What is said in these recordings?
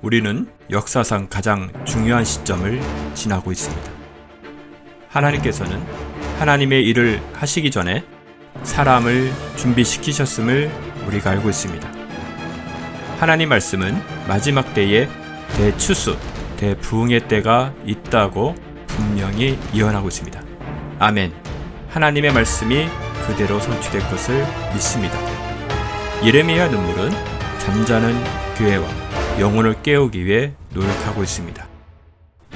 우리는 역사상 가장 중요한 시점을 지나고 있습니다. 하나님께서는 하나님의 일을 하시기 전에 사람을 준비시키셨음을 우리가 알고 있습니다. 하나님 말씀은 마지막 때에 대추수, 대부흥의 때가 있다고 분명히 예언하고 있습니다. 아멘. 하나님의 말씀이 그대로 성취될 것을 믿습니다. 예레미야 눈물은 잠자는 교회와 영혼을 깨우기 위해 노력하고 있습니다.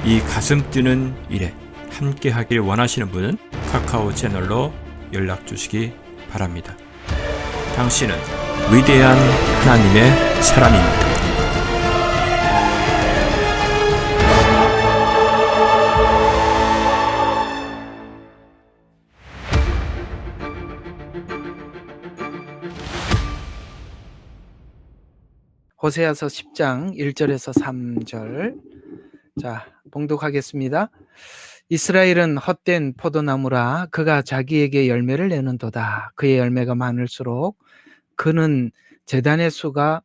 이 가슴 뛰는 일에 함께 하길 원하시는 분은 카카오 채널로 연락 주시기 바랍니다. 당신은 위대한 하나님의 사람입니다. 호세아서 10장 1절에서 3절. 자, 봉독하겠습니다. 이스라엘은 헛된 포도나무라 그가 자기에게 열매를 내는도다. 그의 열매가 많을수록 그는 제단의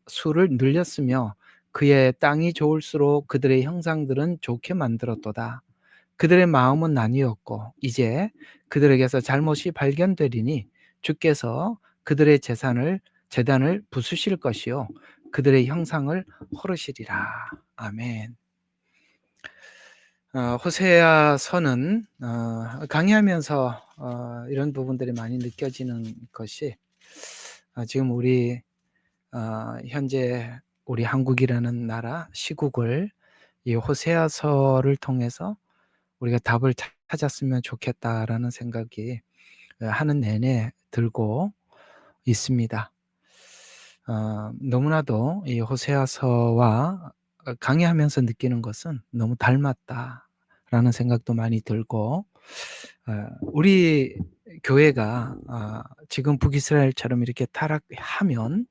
수를 늘렸으며 그의 땅이 좋을수록 그들의 형상들은 좋게 만들었도다. 그들의 마음은 나뉘었고 이제 그들에게서 잘못이 발견되리니 주께서 그들의 제단을 부수실 것이요 그들의 형상을 헐으시리라. 아멘. 호세아서는 강의하면서 이런 부분들이 많이 느껴지는 것이 지금 우리 현재 우리 한국이라는 나라 시국을 이 호세아서를 통해서 우리가 답을 찾았으면 좋겠다라는 생각이 하는 내내 들고 있습니다. 너무나도 이 호세아서와 강의하면서 느끼는 것은 너무 닮았다라는 생각도 많이 들고 우리 교회가 지금 북이스라엘처럼 이렇게 타락하면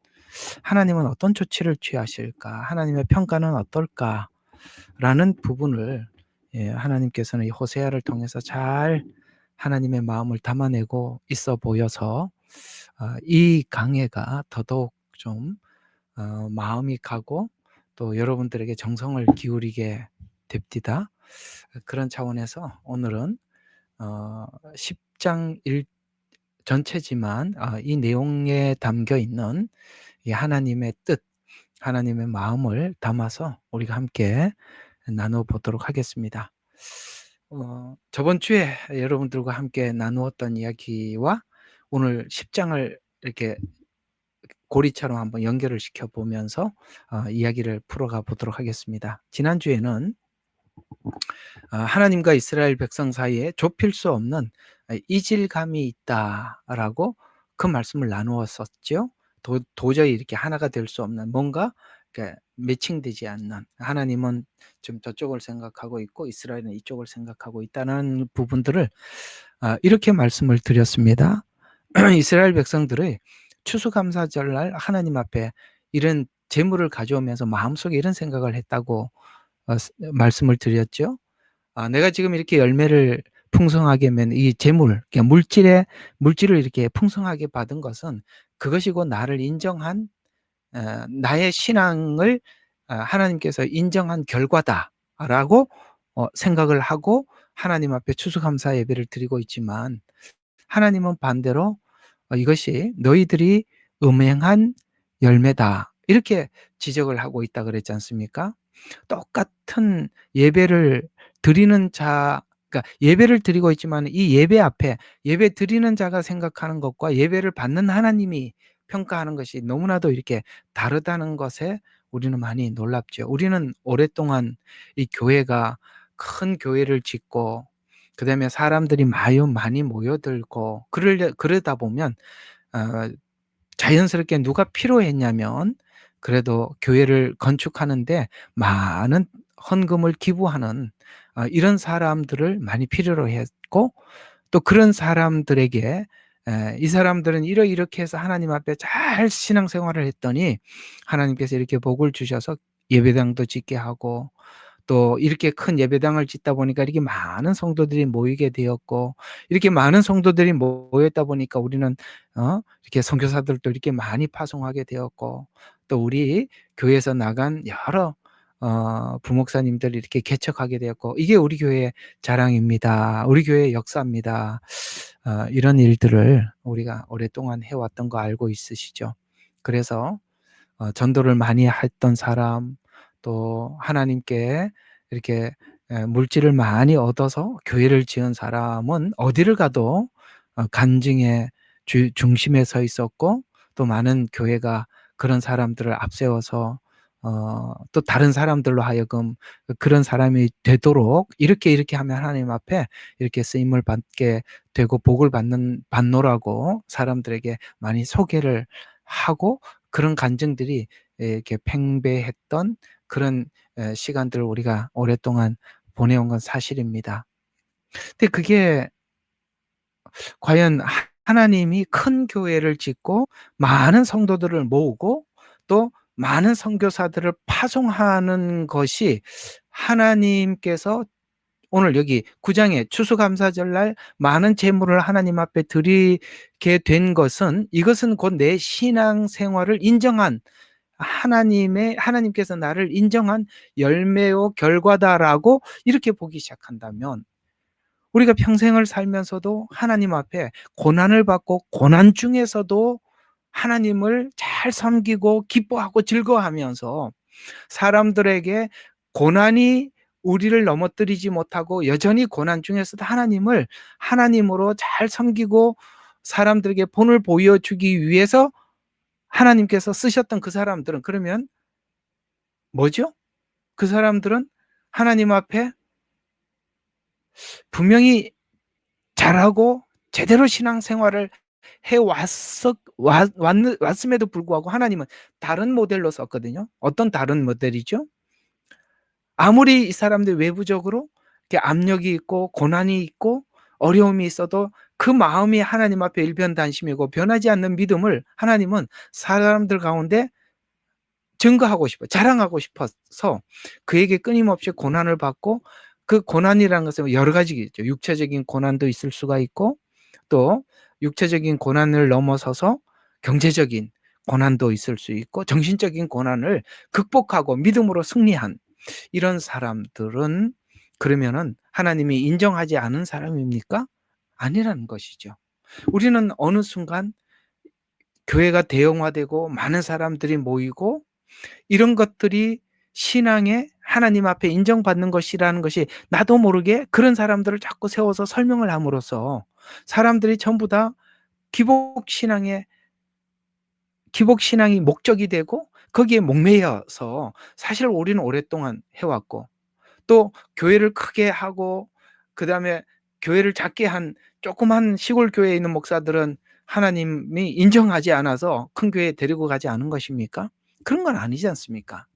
하나님은 어떤 조치를 취하실까? 하나님의 평가는 어떨까라는 부분을 하나님께서는 이 호세아를 통해서 잘 하나님의 마음을 담아내고 있어 보여서 이 강해가 더더욱 좀 마음이 가고 또 여러분들에게 정성을 기울이게 됩니다. 그런 차원에서 오늘은 10장 1 전체지만 이 내용에 담겨 있는 이 하나님의 뜻, 하나님의 마음을 담아서 우리가 함께 나눠보도록 하겠습니다. 저번 주에 여러분들과 함께 나누었던 이야기와 오늘 10장을 이렇게 고리처럼 한번 연결을 시켜보면서 이야기를 풀어가 보도록 하겠습니다. 지난주에는 하나님과 이스라엘 백성 사이에 좁힐 수 없는 이질감이 있다라고 그 말씀을 나누었었죠. 도저히 이렇게 하나가 될 수 없는 뭔가 매칭되지 않는, 하나님은 좀 저쪽을 생각하고 있고 이스라엘은 이쪽을 생각하고 있다는 부분들을 이렇게 말씀을 드렸습니다. 이스라엘 백성들의 추수감사절날 하나님 앞에 이런 제물을 가져오면서 마음속에 이런 생각을 했다고 말씀을 드렸죠. 내가 지금 이렇게 열매를 풍성하게 맨 이 제물, 그러니까 물질을 이렇게 풍성하게 받은 것은 그것이고 나를 인정한 나의 신앙을 하나님께서 인정한 결과다라고 생각을 하고 하나님 앞에 추수감사 예배를 드리고 있지만 하나님은 반대로 이것이 너희들이 음행한 열매다 이렇게 지적을 하고 있다 그랬지 않습니까? 똑같은 예배를 드리는 자, 그러니까 예배를 드리고 있지만 이 예배 앞에 예배 드리는 자가 생각하는 것과 예배를 받는 하나님이 평가하는 것이 너무나도 이렇게 다르다는 것에 우리는 많이 놀랍죠. 우리는 오랫동안 이 교회가 큰 교회를 짓고 그다음에 사람들이 많이 모여들고 그러다 보면 자연스럽게 누가 필요했냐면 그래도 교회를 건축하는데 많은 헌금을 기부하는 이런 사람들을 많이 필요로 했고 또 그런 사람들에게 이 사람들은 이렇게 해서 하나님 앞에 잘 신앙생활을 했더니 하나님께서 이렇게 복을 주셔서 예배당도 짓게 하고 또 이렇게 큰 예배당을 짓다 보니까 이렇게 많은 성도들이 모이게 되었고 이렇게 많은 성도들이 모였다 보니까 우리는 이렇게 선교사들도 이렇게 많이 파송하게 되었고 또 우리 교회에서 나간 여러 부목사님들 이렇게 개척하게 되었고 이게 우리 교회의 자랑입니다. 우리 교회의 역사입니다. 이런 일들을 우리가 오랫동안 해왔던 거 알고 있으시죠? 그래서 전도를 많이 했던 사람, 또 하나님께 이렇게 물질을 많이 얻어서 교회를 지은 사람은 어디를 가도 간증의 중심에 서 있었고, 또 많은 교회가 그런 사람들을 앞세워서 또 다른 사람들로 하여금 그런 사람이 되도록 이렇게 하면 하나님 앞에 이렇게 쓰임을 받게 되고 복을 받노라고 사람들에게 많이 소개를 하고, 그런 간증들이 이렇게 팽배했던 그런 시간들을 우리가 오랫동안 보내온 건 사실입니다. 근데 그게 과연 하나님이 큰 교회를 짓고 많은 성도들을 모으고 또 많은 선교사들을 파송하는 것이 하나님께서 오늘 여기 9장에 추수감사절날 많은 제물을 하나님 앞에 드리게 된 것은, 이것은 곧 내 신앙생활을 인정한 하나님께서 나를 인정한 열매요 결과다라고 이렇게 보기 시작한다면, 우리가 평생을 살면서도 하나님 앞에 고난을 받고 고난 중에서도 하나님을 잘 섬기고 기뻐하고 즐거워하면서 사람들에게 고난이 우리를 넘어뜨리지 못하고 여전히 고난 중에서도 하나님을 하나님으로 잘 섬기고 사람들에게 본을 보여주기 위해서 하나님께서 쓰셨던 그 사람들은, 그러면 뭐죠? 그 사람들은 하나님 앞에 분명히 잘하고 제대로 신앙생활을 왔음에도 불구하고 하나님은 다른 모델로 썼거든요. 어떤 다른 모델이죠? 아무리 이 사람들 외부적으로 이렇게 압력이 있고 고난이 있고 어려움이 있어도 그 마음이 하나님 앞에 일편단심이고 변하지 않는 믿음을 하나님은 사람들 가운데 증거하고 싶어, 자랑하고 싶어서 그에게 끊임없이 고난을 받고, 그 고난이라는 것은 여러 가지겠죠. 육체적인 고난도 있을 수가 있고, 또 육체적인 고난을 넘어서서 경제적인 고난도 있을 수 있고, 정신적인 고난을 극복하고 믿음으로 승리한 이런 사람들은 그러면은 하나님이 인정하지 않은 사람입니까? 아니라는 것이죠. 우리는 어느 순간 교회가 대형화되고 많은 사람들이 모이고 이런 것들이 신앙에 하나님 앞에 인정받는 것이라는 것이 나도 모르게 그런 사람들을 자꾸 세워서 설명을 함으로써 사람들이 전부 다 기복신앙이 목적이 되고 거기에 목매여서, 사실 우리는 오랫동안 해왔고 또 교회를 크게 하고 그다음에 교회를 작게 한 조그만 시골 교회에 있는 목사들은 하나님이 인정하지 않아서 큰 교회에 데리고 가지 않은 것입니까? 그런 건 아니지 않습니까?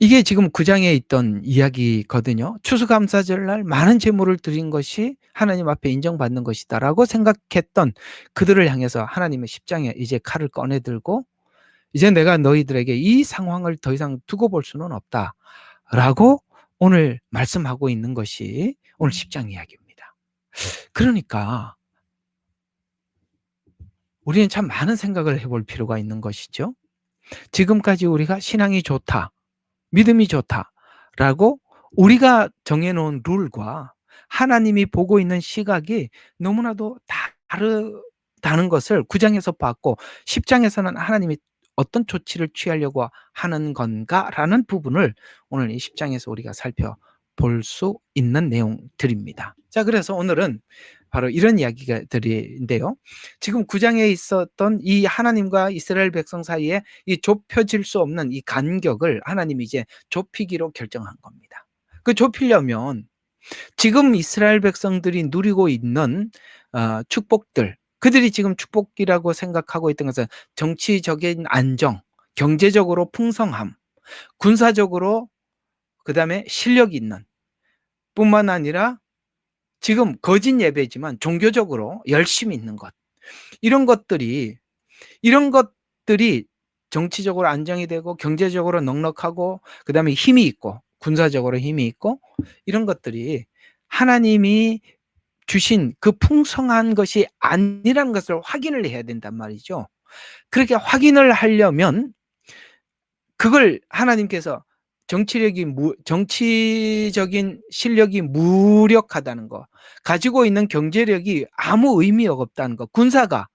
이게 지금 9장에 있던 이야기거든요. 추수감사절날 많은 제물을 드린 것이 하나님 앞에 인정받는 것이다라고 생각했던 그들을 향해서 하나님은 10장에 이제 칼을 꺼내 들고 이제 내가 너희들에게 이 상황을 더 이상 두고 볼 수는 없다라고 오늘 말씀하고 있는 것이 오늘 10장 이야기입니다. 그러니까 우리는 참 많은 생각을 해볼 필요가 있는 것이죠. 지금까지 우리가 신앙이 좋다, 믿음이 좋다라고 우리가 정해놓은 룰과 하나님이 보고 있는 시각이 너무나도 다르다는 것을 9장에서 봤고, 10장에서는 하나님이 어떤 조치를 취하려고 하는 건가라는 부분을 오늘 이 10장에서 우리가 살펴볼 수 있는 내용들입니다. 자, 그래서 오늘은 바로 이런 이야기들인데요. 지금 9장에 있었던 이 하나님과 이스라엘 백성 사이에 이 좁혀질 수 없는 이 간격을 하나님이 이제 좁히기로 결정한 겁니다. 그 좁히려면 지금 이스라엘 백성들이 누리고 있는 축복들, 그들이 지금 축복이라고 생각하고 있던 것은 정치적인 안정, 경제적으로 풍성함, 군사적으로 그다음에 실력이 있는 뿐만 아니라 지금 거짓 예배지만 종교적으로 열심히 있는 것, 이런 것들이 정치적으로 안정이 되고 경제적으로 넉넉하고 그다음에 힘이 있고 군사적으로 힘이 있고, 이런 것들이 하나님이 주신 그 풍성한 것이 아니라는 것을 확인을 해야 된단 말이죠. 그렇게 확인을 하려면 그걸 하나님께서 정치적인 실력이 무력하다는 거, 가지고 있는 경제력이 아무 의미가 없다는 거, 군사가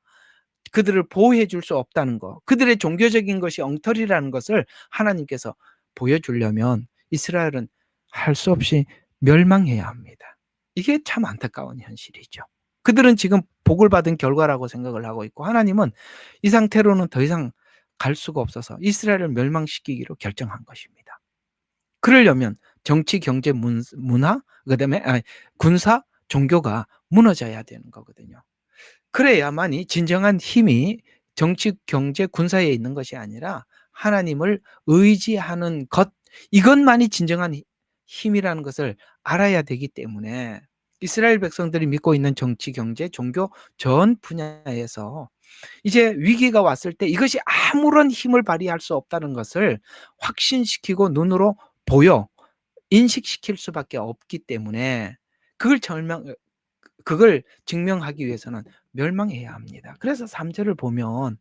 그들을 보호해 줄 수 없다는 거, 그들의 종교적인 것이 엉터리라는 것을 하나님께서 보여주려면 이스라엘은 할 수 없이 멸망해야 합니다. 이게 참 안타까운 현실이죠. 그들은 지금 복을 받은 결과라고 생각을 하고 있고, 하나님은 이 상태로는 더 이상 갈 수가 없어서 이스라엘을 멸망시키기로 결정한 것입니다. 그러려면 정치, 경제, 문화, 그다음에 군사, 종교가 무너져야 되는 거거든요. 그래야만이 진정한 힘이 정치, 경제, 군사에 있는 것이 아니라 하나님을 의지하는 것, 이것만이 진정한 힘이라는 것을 알아야 되기 때문에 이스라엘 백성들이 믿고 있는 정치, 경제, 종교 전 분야에서 이제 위기가 왔을 때 이것이 아무런 힘을 발휘할 수 없다는 것을 확신시키고 눈으로 보여 인식시킬 수밖에 없기 때문에 그걸 증명하기 위해서는 멸망해야 합니다. 그래서 3절을 보면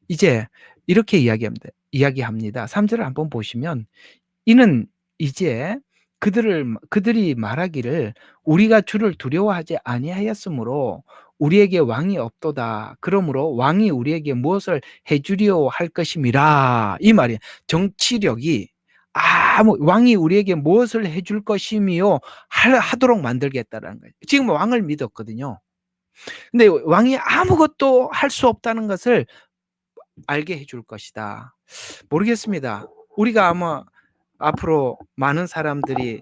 이제 이렇게 이야기합니다. 3절을 한번 보시면 이는 이제 그들이 말하기를 우리가 주를 두려워하지 아니하였으므로 우리에게 왕이 없도다. 그러므로 왕이 우리에게 무엇을 해주려 할 것임이라. 이 말이에요. 정치력이 왕이 우리에게 무엇을 해줄 것이며 하도록 만들겠다라는 거예요. 지금 왕을 믿었거든요. 근데 왕이 아무것도 할 수 없다는 것을 알게 해줄 것이다. 모르겠습니다. 우리가 아마 앞으로 많은 사람들이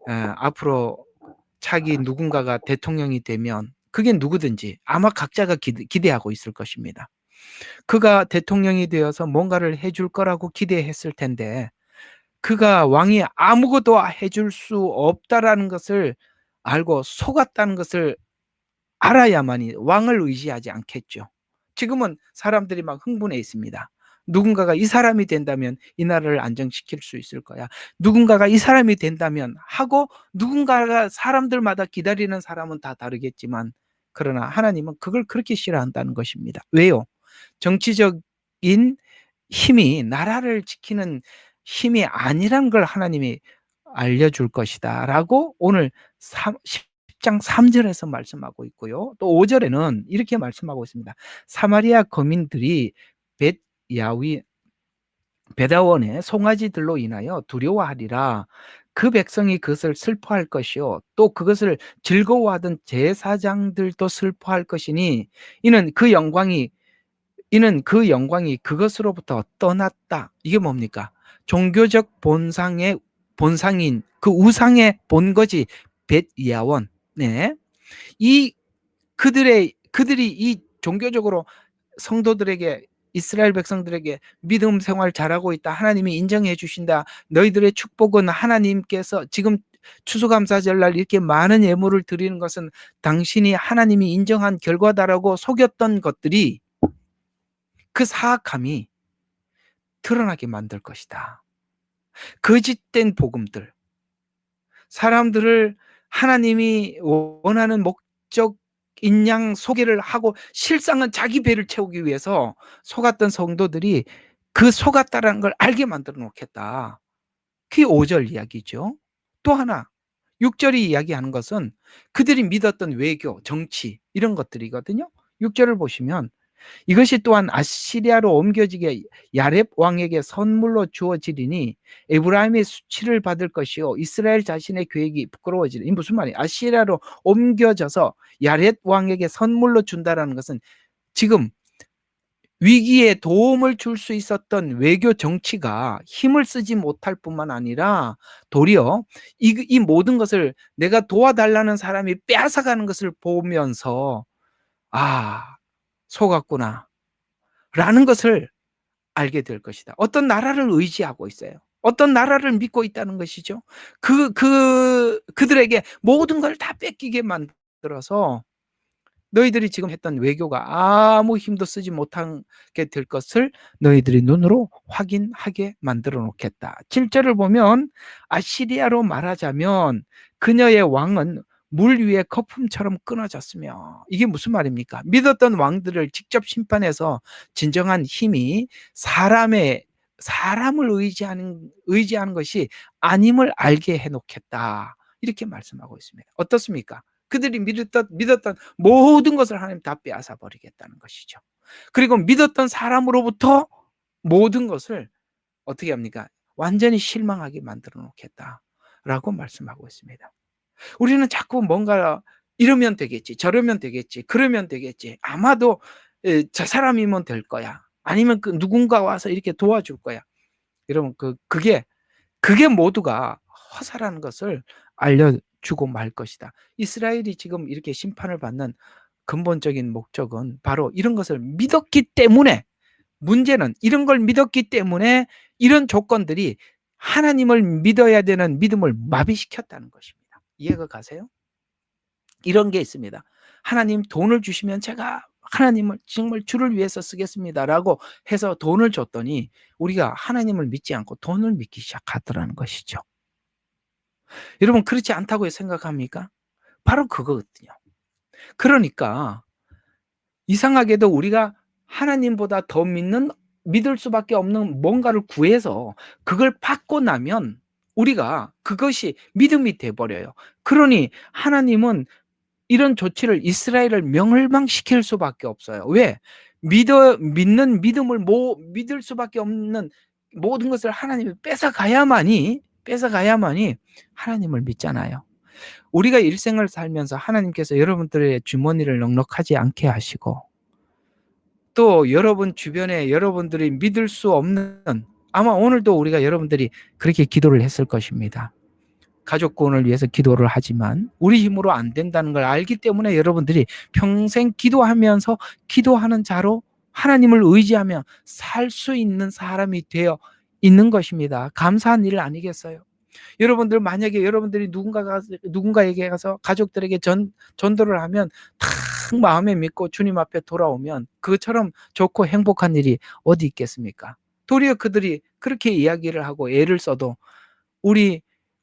앞으로 차기 누군가가 대통령이 되면 그게 누구든지 아마 각자가 기대하고 있을 것입니다. 그가 대통령이 되어서 뭔가를 해줄 거라고 기대했을 텐데 그가 왕이 아무것도 해줄 수 없다라는 것을 알고 속았다는 것을 알아야만이 왕을 의지하지 않겠죠. 지금은 사람들이 막 흥분해 있습니다. 누군가가 이 사람이 된다면 이 나라를 안정시킬 수 있을 거야. 누군가가 이 사람이 된다면 하고 누군가가 사람들마다 기다리는 사람은 다 다르겠지만 그러나 하나님은 그걸 그렇게 싫어한다는 것입니다. 왜요? 정치적인 힘이 나라를 지키는 힘이 아니란 걸 하나님이 알려줄 것이다 라고 오늘 10장 3절에서 말씀하고 있고요. 또 5절에는 이렇게 말씀하고 있습니다. 사마리아 거민들이 베다원의 송아지들로 인하여 두려워하리라. 그 백성이 그것을 슬퍼할 것이요 또 그것을 즐거워하던 제사장들도 슬퍼할 것이니 이는 그 영광이 그것으로부터 떠났다. 이게 뭡니까? 종교적 본상인 그 우상의 본거지 벳야원. 네. 그들이 이 종교적으로 성도들에게 이스라엘 백성들에게 믿음 생활 잘하고 있다. 하나님이 인정해 주신다. 너희들의 축복은 하나님께서 지금 추수감사절날 이렇게 많은 예물을 드리는 것은 당신이 하나님이 인정한 결과다라고 속였던 것들이 그 사악함이 드러나게 만들 것이다. 거짓된 복음들, 사람들을 하나님이 원하는 목적인 양 소개를 하고 실상은 자기 배를 채우기 위해서 속았던 성도들이 그 속았다라는 걸 알게 만들어 놓겠다. 그게 5절 이야기죠. 또 하나 6절이 이야기하는 것은 그들이 믿었던 외교, 정치 이런 것들이거든요. 6절을 보시면 이것이 또한 아시리아로 옮겨지게 야렙 왕에게 선물로 주어지리니 에브라임의 수치를 받을 것이요 이스라엘 자신의 계획이 부끄러워지리. 이 무슨 말이에요? 아시리아로 옮겨져서 야렙 왕에게 선물로 준다라는 것은 지금 위기에 도움을 줄 수 있었던 외교 정치가 힘을 쓰지 못할 뿐만 아니라 도리어 이 모든 것을 내가 도와달라는 사람이 빼앗아가는 것을 보면서 속았구나 라는 것을 알게 될 것이다. 어떤 나라를 의지하고 있어요. 어떤 나라를 믿고 있다는 것이죠. 그들에게 모든 걸 다 뺏기게 만들어서 너희들이 지금 했던 외교가 아무 힘도 쓰지 못하게 될 것을 너희들이 눈으로 확인하게 만들어 놓겠다. 7절을 보면 아시리아로 말하자면 그녀의 왕은 물 위에 거품처럼 끊어졌으며 이게 무슨 말입니까? 믿었던 왕들을 직접 심판해서 진정한 힘이 사람의 사람을 의지하는 것이 아님을 알게 해 놓겠다. 이렇게 말씀하고 있습니다. 어떻습니까? 그들이 믿었던 모든 것을 하나님 다 빼앗아 버리겠다는 것이죠. 그리고 믿었던 사람으로부터 모든 것을 어떻게 합니까? 완전히 실망하게 만들어 놓겠다라고 말씀하고 있습니다. 우리는 자꾸 뭔가 이러면 되겠지, 저러면 되겠지, 그러면 되겠지. 아마도 저 사람이면 될 거야. 아니면 그 누군가 와서 이렇게 도와줄 거야. 여러분 그게 모두가 허사라는 것을 알려주고 말 것이다. 이스라엘이 지금 이렇게 심판을 받는 근본적인 목적은 바로 이런 것을 믿었기 때문에, 문제는 이런 걸 믿었기 때문에 이런 조건들이 하나님을 믿어야 되는 믿음을 마비시켰다는 것입니다. 이해가 가세요? 이런 게 있습니다. 하나님 돈을 주시면 제가 하나님을 정말 주를 위해서 쓰겠습니다라고 해서 돈을 줬더니 우리가 하나님을 믿지 않고 돈을 믿기 시작하더라는 것이죠. 여러분 그렇지 않다고 생각합니까? 바로 그거거든요. 그러니까 이상하게도 우리가 하나님보다 더 믿을 수밖에 없는 뭔가를 구해서 그걸 받고 나면 우리가 그것이 믿음이 돼 버려요. 그러니 하나님은 이런 조치를 이스라엘을 멸망시킬 수밖에 없어요. 왜? 믿는 믿음을 믿을 수밖에 없는 모든 것을 하나님이 뺏어가야만이 하나님을 믿잖아요. 우리가 일생을 살면서 하나님께서 여러분들의 주머니를 넉넉하지 않게 하시고 또 여러분 주변에 여러분들이 믿을 수 없는, 아마 오늘도 우리가 여러분들이 그렇게 기도를 했을 것입니다. 가족 구원을 위해서 기도를 하지만 우리 힘으로 안 된다는 걸 알기 때문에 여러분들이 평생 기도하면서 기도하는 자로 하나님을 의지하며 살 수 있는 사람이 되어 있는 것입니다. 감사한 일 아니겠어요? 여러분들 만약에 여러분들이 누군가에게 가서 가족들에게 전도를 하면 탁 마음에 믿고 주님 앞에 돌아오면 그처럼 좋고 행복한 일이 어디 있겠습니까? 도리어 그들이 그렇게 이야기를 하고 애를 써도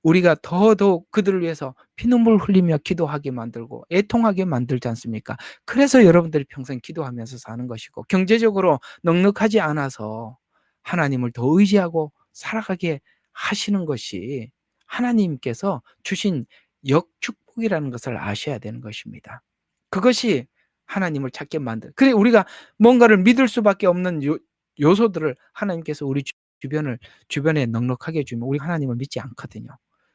우리가 더더욱 그들을 위해서 피눈물 흘리며 기도하게 만들고 애통하게 만들지 않습니까? 그래서 여러분들이 평생 기도하면서 사는 것이고 경제적으로 넉넉하지 않아서 하나님을 더 의지하고 살아가게 하시는 것이 하나님께서 주신 역축복이라는 것을 아셔야 되는 것입니다. 그것이 하나님을 찾게 그래 우리가 뭔가를 믿을 수밖에 없는 요소들을 하나님께서 우리 주변에 넉넉하게 주면 우리 하나님을 믿지 않거든요.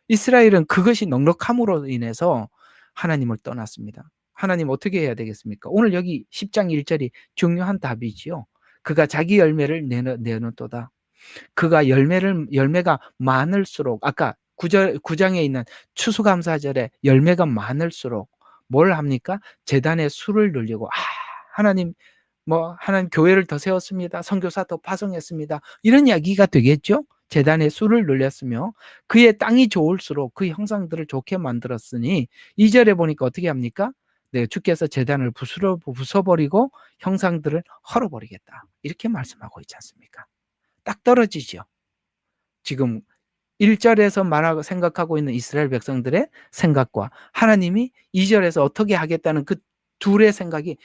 이스라엘은 그것이 넉넉함으로 인해서 하나님을 떠났습니다. 하나님 어떻게 해야 되겠습니까? 오늘 여기 10장 1절이 중요한 답이지요. 그가 자기 열매를 내놓도다. 그가 열매가 많을수록 아까 9장에 있는 추수감사절에 열매가 많을수록 뭘 합니까? 제단에 술을 늘리고 하나님 교회를 더 세웠습니다. 선교사 더 파송했습니다. 이런 이야기가 되겠죠? 제단에 술을 늘렸으며 그의 땅이 좋을수록 그 형상들을 좋게 만들었으니 2절에 보니까 어떻게 합니까? 네, 주께서 제단을 부숴버리고 형상들을 헐어버리겠다. 이렇게 말씀하고 있지 않습니까? 딱 떨어지죠. 지금 1절에서 말하고 생각하고 있는 이스라엘 백성들의 생각과 하나님이 2절에서 어떻게 하겠다는 그 둘의 생각이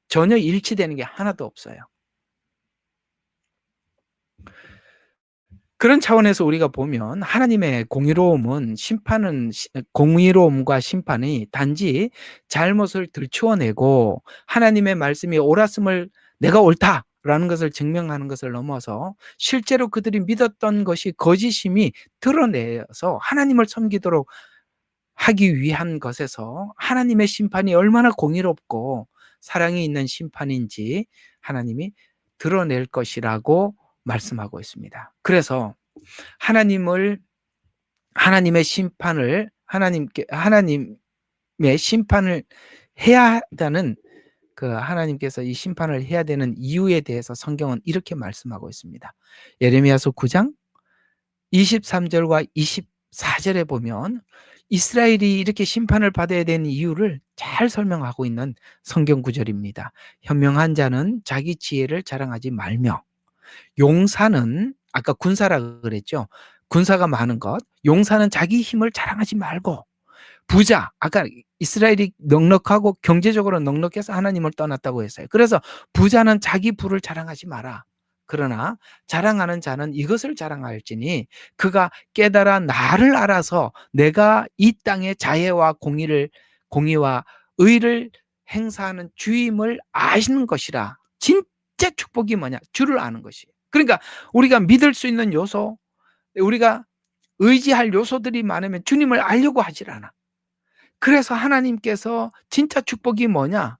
전혀 일치되는 게 하나도 없어요. 그런 차원에서 우리가 보면 하나님의 공의로움과 심판이 단지 잘못을 들추어내고 하나님의 말씀이 옳았음을 내가 옳다라는 것을 증명하는 것을 넘어서 실제로 그들이 믿었던 것이 거짓임이 드러내서 하나님을 섬기도록 하기 위한 것에서 하나님의 심판이 얼마나 공의롭고 사랑이 있는 심판인지 하나님이 드러낼 것이라고 말씀하고 있습니다. 그래서 하나님의 심판을 해야 한다는 하나님께서 이 심판을 해야 되는 이유에 대해서 성경은 이렇게 말씀하고 있습니다. 예레미야서 9장 23절과 24절에 보면 이스라엘이 이렇게 심판을 받아야 되는 이유를 잘 설명하고 있는 성경 구절입니다. 현명한 자는 자기 지혜를 자랑하지 말며 용사는 아까 군사라 그랬죠. 군사가 많은 것. 용사는 자기 힘을 자랑하지 말고 부자, 아까 이스라엘이 넉넉하고 경제적으로 넉넉해서 하나님을 떠났다고 했어요. 그래서 부자는 자기 부를 자랑하지 마라. 그러나 자랑하는 자는 이것을 자랑할지니 그가 깨달아 나를 알아서 내가 이 땅의 자애와 공의와 의를 행사하는 주임을 아시는 것이라. 진짜 축복이 뭐냐? 주를 아는 것이. 그러니까 우리가 믿을 수 있는 요소, 우리가 의지할 요소들이 많으면 주님을 알려고 하질 않아. 그래서 하나님께서 진짜 축복이 뭐냐?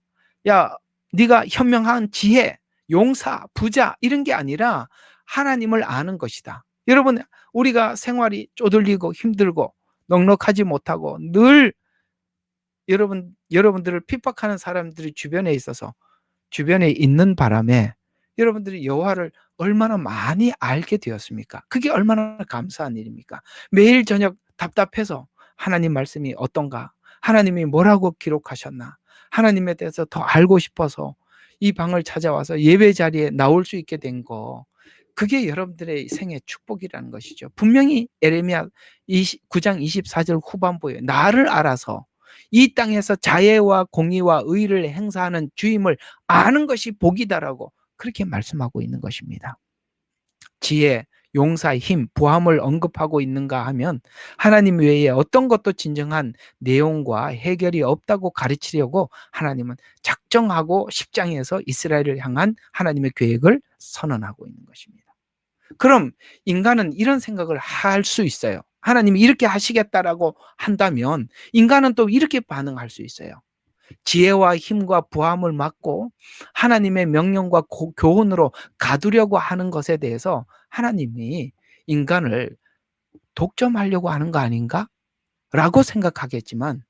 야, 네가 현명한 지혜, 용사, 부자 이런 게 아니라 하나님을 아는 것이다. 여러분, 우리가 생활이 쪼들리고 힘들고 넉넉하지 못하고 늘 여러분들을 핍박하는 사람들이 주변에 있는 바람에 여러분들이 여호와를 얼마나 많이 알게 되었습니까? 그게 얼마나 감사한 일입니까? 매일 저녁 답답해서 하나님 말씀이 어떤가? 하나님이 뭐라고 기록하셨나? 하나님에 대해서 더 알고 싶어서 이 방을 찾아와서 예배 자리에 나올 수 있게 된 거, 그게 여러분들의 생애 축복이라는 것이죠. 분명히 에레미야 9장 24절 후반부에 나를 알아서 이 땅에서 자애와 공의와 의를 행사하는 주임을 아는 것이 복이다라고 그렇게 말씀하고 있는 것입니다. 지혜, 용사, 힘, 부함을 언급하고 있는가 하면 하나님 외에 어떤 것도 진정한 내용과 해결이 없다고 가르치려고 하나님은 작정하고 10장에서 이스라엘을 향한 하나님의 계획을 선언하고 있는 것입니다. 그럼 인간은 이런 생각을 할 수 있어요. 하나님이 이렇게 하시겠다라고 한다면 인간은 또 이렇게 반응할 수 있어요. 지혜와 힘과 부함을 막고 하나님의 명령과 교훈으로 가두려고 하는 것에 대해서 하나님이 인간을 독점하려고 하는 거 아닌가? 라고 생각하겠지만,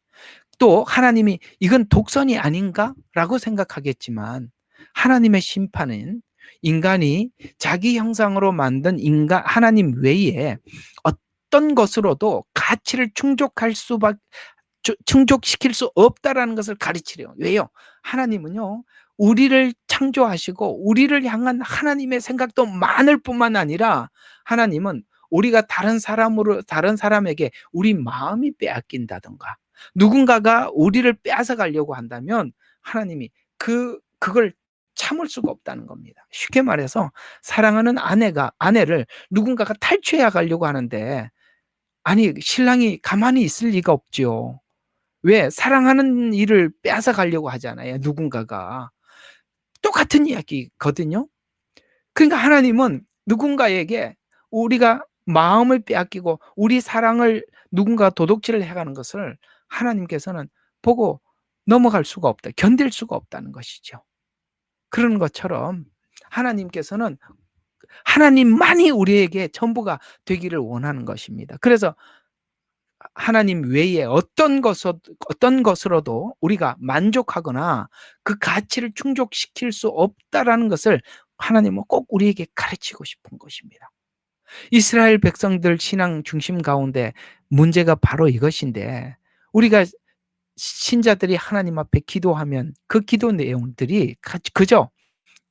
또 하나님이 이건 독선이 아닌가? 라고 생각하겠지만, 하나님의 심판은 인간이 자기 형상으로 만든 하나님 외에 어떤 것으로도 가치를 충족시킬 수 없다라는 것을 가르치래요. 왜요? 하나님은요, 우리를 창조하시고 우리를 향한 하나님의 생각도 많을 뿐만 아니라 하나님은 우리가 다른 사람에게 우리 마음이 빼앗긴다던가 누군가가 우리를 빼앗아 가려고 한다면 하나님이 그걸 참을 수가 없다는 겁니다. 쉽게 말해서 사랑하는 아내를 누군가가 탈취해 가려고 하는데, 아니, 신랑이 가만히 있을 리가 없지요. 왜? 사랑하는 일을 빼앗아 가려고 하잖아요, 누군가가. 똑같은 이야기거든요. 그러니까 하나님은 누군가에게 우리가 마음을 빼앗기고 우리 사랑을 누군가 도둑질을 해가는 것을 하나님께서는 보고 넘어갈 수가 없다, 견딜 수가 없다는 것이죠. 그런 것처럼 하나님께서는 하나님만이 우리에게 전부가 되기를 원하는 것입니다. 그래서 하나님 외에 어떤 것으로도 우리가 만족하거나 그 가치를 충족시킬 수 없다라는 것을 하나님은 꼭 우리에게 가르치고 싶은 것입니다. 이스라엘 백성들 신앙 중심 가운데 문제가 바로 이것인데, 우리가 신자들이 하나님 앞에 기도하면 그 기도 내용들이 그저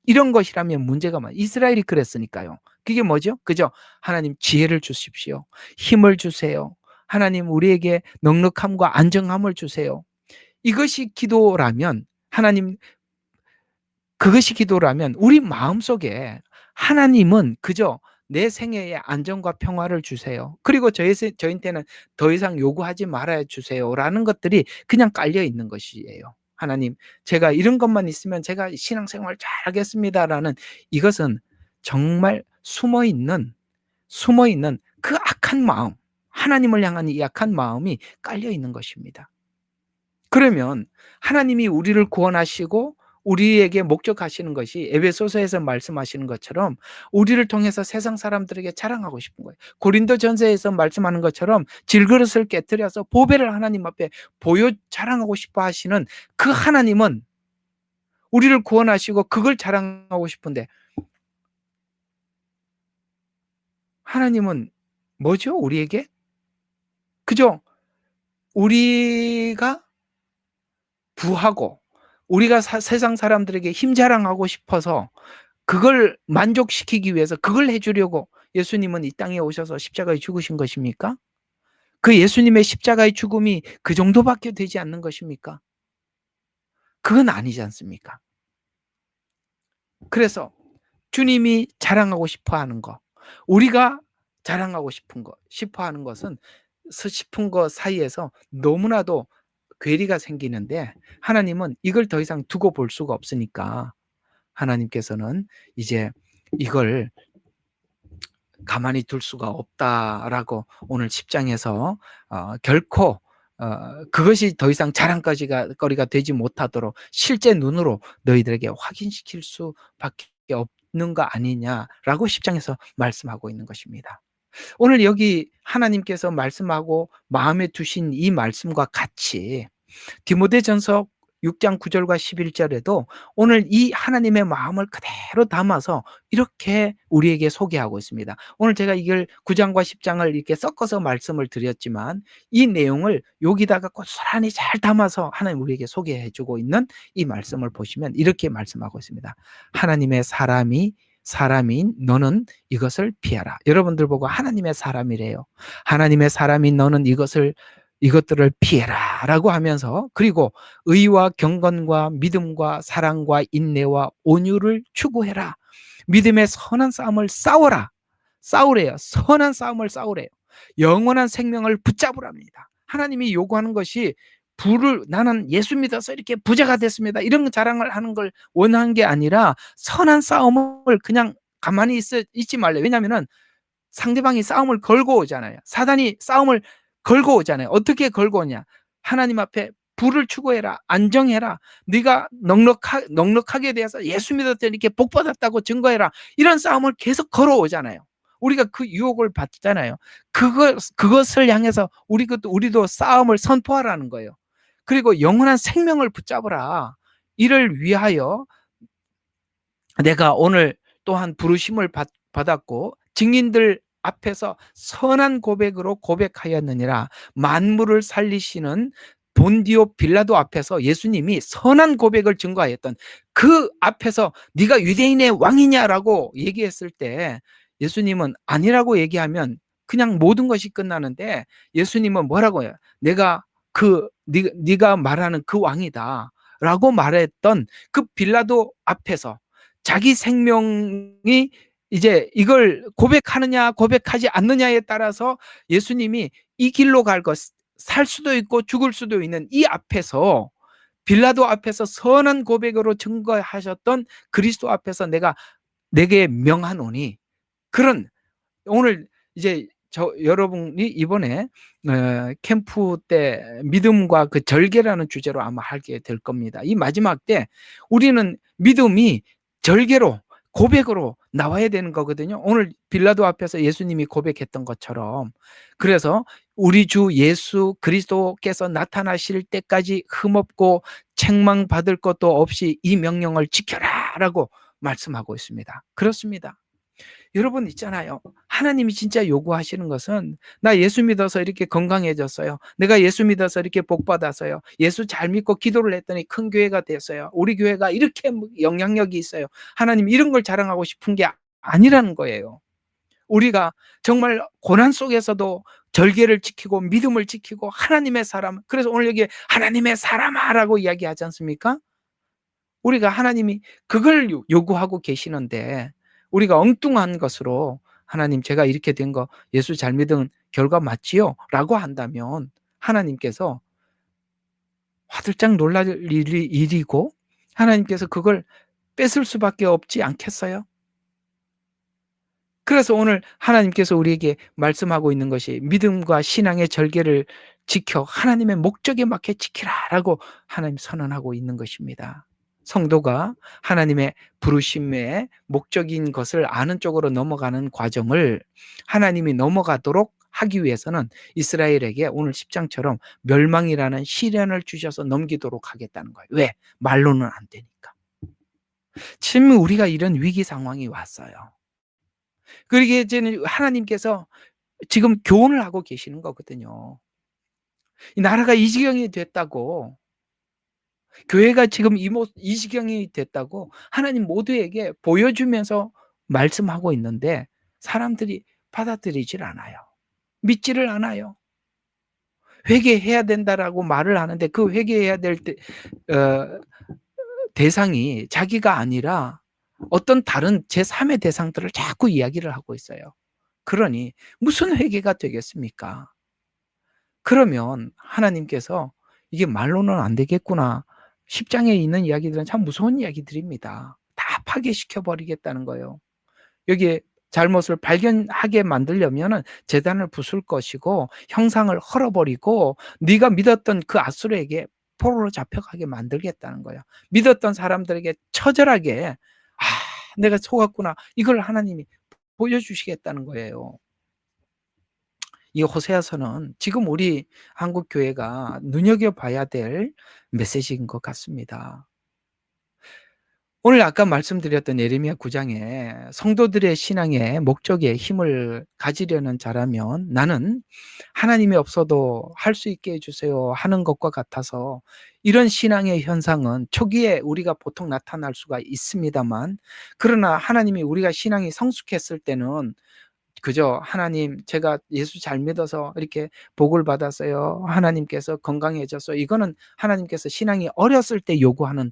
이런 것이라면 문제가 많아요. 이스라엘이 그랬으니까요. 그게 뭐죠? 그죠? 하나님 지혜를 주십시오. 힘을 주세요. 하나님 우리에게 넉넉함과 안정함을 주세요. 이것이 기도라면, 그것이 기도라면 우리 마음속에 하나님은 그저 내 생애에 안정과 평화를 주세요. 그리고 저희한테는 더 이상 요구하지 말아야 주세요라는 것들이 그냥 깔려 있는 것이에요. 하나님, 제가 이런 것만 있으면 제가 신앙생활 잘하겠습니다라는, 이것은 정말 숨어 있는 그 악한 마음, 하나님을 향한 이 악한 마음이 깔려 있는 것입니다. 그러면 하나님이 우리를 구원하시고 우리에게 목적하시는 것이 에베소서에서 말씀하시는 것처럼 우리를 통해서 세상 사람들에게 자랑하고 싶은 거예요. 고린도전서에서 말씀하는 것처럼 질그릇을 깨뜨려서 보배를 하나님 앞에 자랑하고 싶어 하시는 그 하나님은 우리를 구원하시고 그걸 자랑하고 싶은데, 하나님은 뭐죠? 우리에게? 그죠? 우리가 부하고 우리가 세상 사람들에게 힘 자랑하고 싶어서 그걸 만족시키기 위해서 그걸 해주려고 예수님은 이 땅에 오셔서 십자가에 죽으신 것입니까? 그 예수님의 십자가의 죽음이 그 정도밖에 되지 않는 것입니까? 그건 아니지 않습니까? 그래서 주님이 자랑하고 싶어 하는 거, 우리가 자랑하고 싶어 하는 것은 싶은 것 사이에서 너무나도 괴리가 생기는데, 하나님은 이걸 더 이상 두고 볼 수가 없으니까 하나님께서는 이제 이걸 가만히 둘 수가 없다라고 오늘 10장에서 결코 그것이 더 이상 자랑거리가 되지 못하도록 실제 눈으로 너희들에게 확인시킬 수밖에 없는 거 아니냐라고 10장에서 말씀하고 있는 것입니다. 오늘 여기 하나님께서 말씀하고 마음에 두신 이 말씀과 같이 디모데전서 6장 9절과 11절에도 오늘 이 하나님의 마음을 그대로 담아서 이렇게 우리에게 소개하고 있습니다. 오늘 제가 이걸 9장과 10장을 이렇게 섞어서 말씀을 드렸지만 이 내용을 여기다가 고스란히 잘 담아서 하나님 우리에게 소개해 주고 있는 이 말씀을 보시면 이렇게 말씀하고 있습니다. 하나님의 사람인 너는 이것을 피하라. 여러분들 보고 하나님의 사람이래요. 하나님의 사람인 너는 이것들을 피해라 라고 하면서, 그리고 의와 경건과 믿음과 사랑과 인내와 온유를 추구해라. 믿음의 선한 싸움을 싸우래요. 선한 싸움을 싸우래요. 영원한 생명을 붙잡으랍니다. 하나님이 요구하는 것이 나는 예수 믿어서 이렇게 부자가 됐습니다, 이런 자랑을 하는 걸 원하는 게 아니라 선한 싸움을 그냥 가만히 있지 말래. 왜냐하면 상대방이 싸움을 걸고 오잖아요. 사단이 싸움을 걸고 오잖아요. 어떻게 걸고 오냐? 하나님 앞에 부를 추구해라, 안정해라, 네가 넉넉하게 대해서 예수 믿었더니 이렇게 복 받았다고 증거해라, 이런 싸움을 계속 걸어오잖아요. 우리가 그 유혹을 받잖아요. 그것을 향해서 우리도 싸움을 선포하라는 거예요. 그리고 영원한 생명을 붙잡으라. 이를 위하여 내가 오늘 또한 부르심을 받았고 증인들 앞에서 선한 고백으로 고백하였느니라. 만물을 살리시는 본디오 빌라도 앞에서 예수님이 선한 고백을 증거하였던 그 앞에서 네가 유대인의 왕이냐라고 얘기했을 때 예수님은 아니라고 얘기하면 그냥 모든 것이 끝나는데, 예수님은 뭐라고 해요? 내가 네가 말하는 그 왕이다 라고 말했던 그 빌라도 앞에서 자기 생명이 이제 이걸 고백하느냐 고백하지 않느냐에 따라서 예수님이 이 길로 갈 것, 살 수도 있고 죽을 수도 있는 이 앞에서, 빌라도 앞에서 선한 고백으로 증거하셨던 그리스도 앞에서 내게 명하노니, 그런 오늘 이제 여러분이 이번에 캠프 때 믿음과 그 절개라는 주제로 아마 하게 될 겁니다. 이 마지막 때 우리는 믿음이 절개로, 고백으로 나와야 되는 거거든요. 오늘 빌라도 앞에서 예수님이 고백했던 것처럼. 그래서 우리 주 예수 그리스도께서 나타나실 때까지 흠없고 책망받을 것도 없이 이 명령을 지켜라 라고 말씀하고 있습니다. 그렇습니다. 여러분 있잖아요. 하나님이 진짜 요구하시는 것은 나 예수 믿어서 이렇게 건강해졌어요. 내가 예수 믿어서 이렇게 복 받았어요. 예수 잘 믿고 기도를 했더니 큰 교회가 됐어요. 우리 교회가 이렇게 영향력이 있어요. 하나님 이런 걸 자랑하고 싶은 게 아니라는 거예요. 우리가 정말 고난 속에서도 절개를 지키고 믿음을 지키고 하나님의 사람, 그래서 오늘 여기 하나님의 사람아라고 이야기하지 않습니까? 우리가 하나님이 그걸 요구하고 계시는데 우리가 엉뚱한 것으로 하나님 제가 이렇게 된 거 예수 잘 믿은 결과 맞지요? 라고 한다면 하나님께서 화들짝 놀랄 일이고 하나님께서 그걸 뺏을 수밖에 없지 않겠어요? 그래서 오늘 하나님께서 우리에게 말씀하고 있는 것이 믿음과 신앙의 절개를 지켜 하나님의 목적에 맞게 지키라라고 하나님 선언하고 있는 것입니다. 성도가 하나님의 부르심의 목적인 것을 아는 쪽으로 넘어가는 과정을 하나님이 넘어가도록 하기 위해서는 이스라엘에게 오늘 10장처럼 멸망이라는 시련을 주셔서 넘기도록 하겠다는 거예요. 왜? 말로는 안 되니까. 지금 우리가 이런 위기 상황이 왔어요. 그러게 이제는 하나님께서 지금 교훈을 하고 계시는 거거든요. 이 나라가 이 지경이 됐다고, 교회가 지금 이 지경이 됐다고 하나님 모두에게 보여주면서 말씀하고 있는데 사람들이 받아들이질 않아요. 믿지를 않아요. 회개해야 된다라고 말을 하는데 그 회개해야 될 대상이 자기가 아니라 어떤 다른 제3의 대상들을 자꾸 이야기를 하고 있어요. 그러니 무슨 회개가 되겠습니까? 그러면 하나님께서 '이게 말로는 안 되겠구나.' 10장에 있는 이야기들은 참 무서운 이야기들입니다. 다 파괴시켜 버리겠다는 거예요. 여기에 잘못을 발견하게 만들려면은 제단을 부술 것이고 형상을 헐어 버리고 네가 믿었던 그 앗수르에게 포로로 잡혀가게 만들겠다는 거예요. 믿었던 사람들에게 처절하게 '아 내가 속았구나.' 이걸 하나님이 보여주시겠다는 거예요. 이 호세아서는 지금 우리 한국 교회가 눈여겨봐야 될 메시지인 것 같습니다. 오늘 아까 말씀드렸던 예레미야 9장에 성도들의 신앙의 목적에 힘을 가지려는 자라면 나는 하나님이 없어도 할 수 있게 해 주세요 하는 것과 같아서 이런 신앙의 현상은 초기에 우리가 보통 나타날 수가 있습니다만 그러나 하나님이 우리가 신앙이 성숙했을 때는 그저 "하나님 제가 예수 잘 믿어서 이렇게 복을 받았어요. 하나님께서 건강해져서" 이거는 하나님께서 신앙이 어렸을 때 요구하는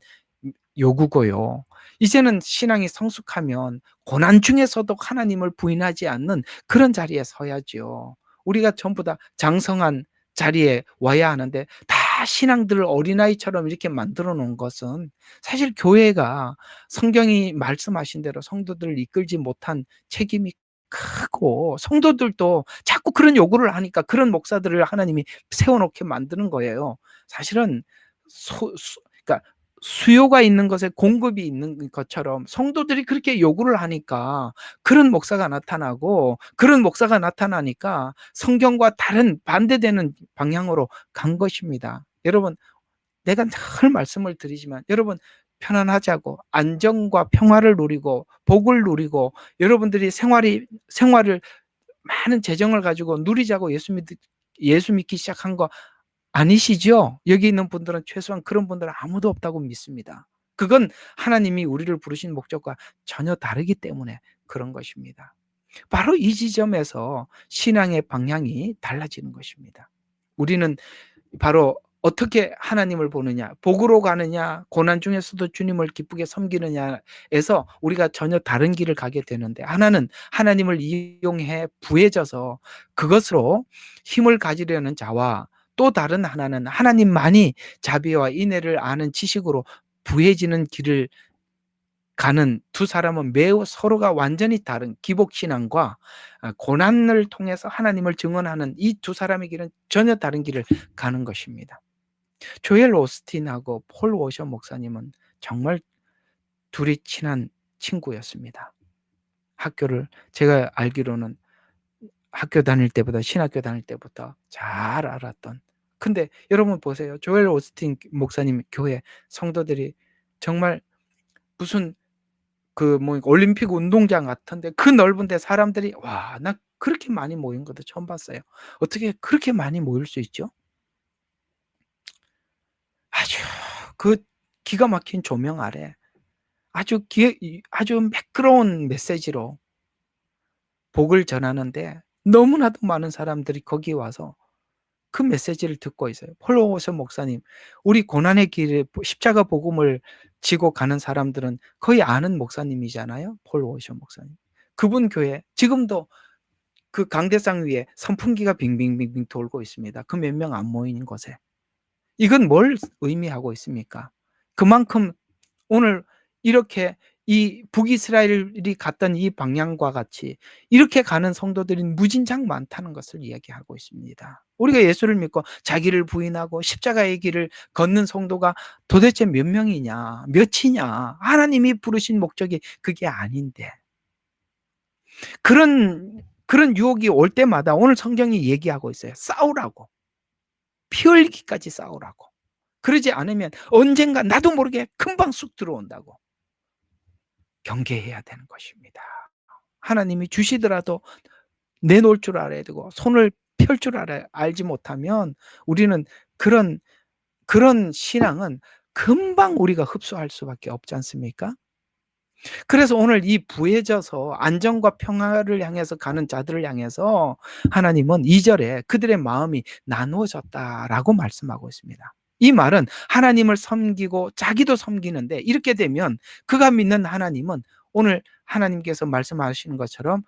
요구고요. 이제는 신앙이 성숙하면 고난 중에서도 하나님을 부인하지 않는 그런 자리에 서야지요. 우리가 전부 다 장성한 자리에 와야 하는데 다 신앙들을 어린아이처럼 이렇게 만들어 놓은 것은 사실 교회가 성경이 말씀하신 대로 성도들을 이끌지 못한 책임이 크고 성도들도 자꾸 그런 요구를 하니까 그런 목사들을 하나님이 세워 놓게 만드는 거예요. 사실은 그러니까 수요가 있는 것에 공급이 있는 것처럼 성도들이 그렇게 요구를 하니까 그런 목사가 나타나고 그런 목사가 나타나니까 성경과 다른 반대되는 방향으로 간 것입니다. 여러분 내가 늘 말씀을 드리지만 여러분 편안하자고 안정과 평화를 누리고 복을 누리고 여러분들이 생활을 많은 재정을 가지고 누리자고 예수 믿기 시작한 거 아니시죠? 여기 있는 분들은 최소한 그런 분들은 아무도 없다고 믿습니다. 그건 하나님이 우리를 부르신 목적과 전혀 다르기 때문에 그런 것입니다. 바로 이 지점에서 신앙의 방향이 달라지는 것입니다. 우리는 바로 어떻게 하나님을 보느냐, 복으로 가느냐, 고난 중에서도 주님을 기쁘게 섬기느냐에서 우리가 전혀 다른 길을 가게 되는데 하나는 하나님을 이용해 부해져서 그것으로 힘을 가지려는 자와 또 다른 하나는 하나님만이 자비와 인애를 아는 지식으로 부해지는 길을 가는 두 사람은 매우 서로가 완전히 다른 기복신앙과 고난을 통해서 하나님을 증언하는 이 두 사람의 길은 전혀 다른 길을 가는 것입니다. 조엘 오스틴하고 폴 워셔 목사님은 정말 둘이 친한 친구였습니다. 학교를 제가 알기로는 학교 다닐 때보다 신학교 다닐 때부터 잘 알았던 근데 여러분 보세요. 조엘 오스틴 목사님 교회 성도들이 정말 무슨 올림픽 운동장 같은데 그 넓은 데 사람들이 와 나 그렇게 많이 모인 것도 처음 봤어요. 어떻게 그렇게 많이 모일 수 있죠? 아주 그 기가 막힌 조명 아래 아주 매끄러운 메시지로 복을 전하는데 너무나도 많은 사람들이 거기 와서 그 메시지를 듣고 있어요. 폴 워서 목사님, 우리 고난의 길에 십자가 복음을 지고 가는 사람들은 거의 아는 목사님이잖아요. 폴 워서 목사님. 그분 교회 지금도 그 강대상 위에 선풍기가 빙빙빙빙 돌고 있습니다. 그 몇 명 안 모이는 곳에. 이건 뭘 의미하고 있습니까? 그만큼 오늘 이렇게 이 북이스라엘이 갔던 이 방향과 같이 이렇게 가는 성도들이 무진장 많다는 것을 이야기하고 있습니다. 우리가 예수를 믿고 자기를 부인하고 십자가의 길을 걷는 성도가 도대체 몇 명이냐, 몇이냐. 하나님이 부르신 목적이 그게 아닌데. 그런 유혹이 올 때마다 오늘 성경이 얘기하고 있어요. 싸우라고. 피 흘리기까지 싸우라고. 그러지 않으면 언젠가 나도 모르게 금방 쑥 들어온다고. 경계해야 되는 것입니다. 하나님이 주시더라도 내놓을 줄 알아야 되고 손을 펼 줄 알지 못하면 우리는 그런 신앙은 금방 우리가 흡수할 수밖에 없지 않습니까? 그래서 오늘 이 부해져서 안정과 평화를 향해서 가는 자들을 향해서 하나님은 2 절에 그들의 마음이 나누어졌다라고 말씀하고 있습니다. 이 말은 하나님을 섬기고 자기도 섬기는데 이렇게 되면 그가 믿는 하나님은 오늘 하나님께서 말씀하시는 것처럼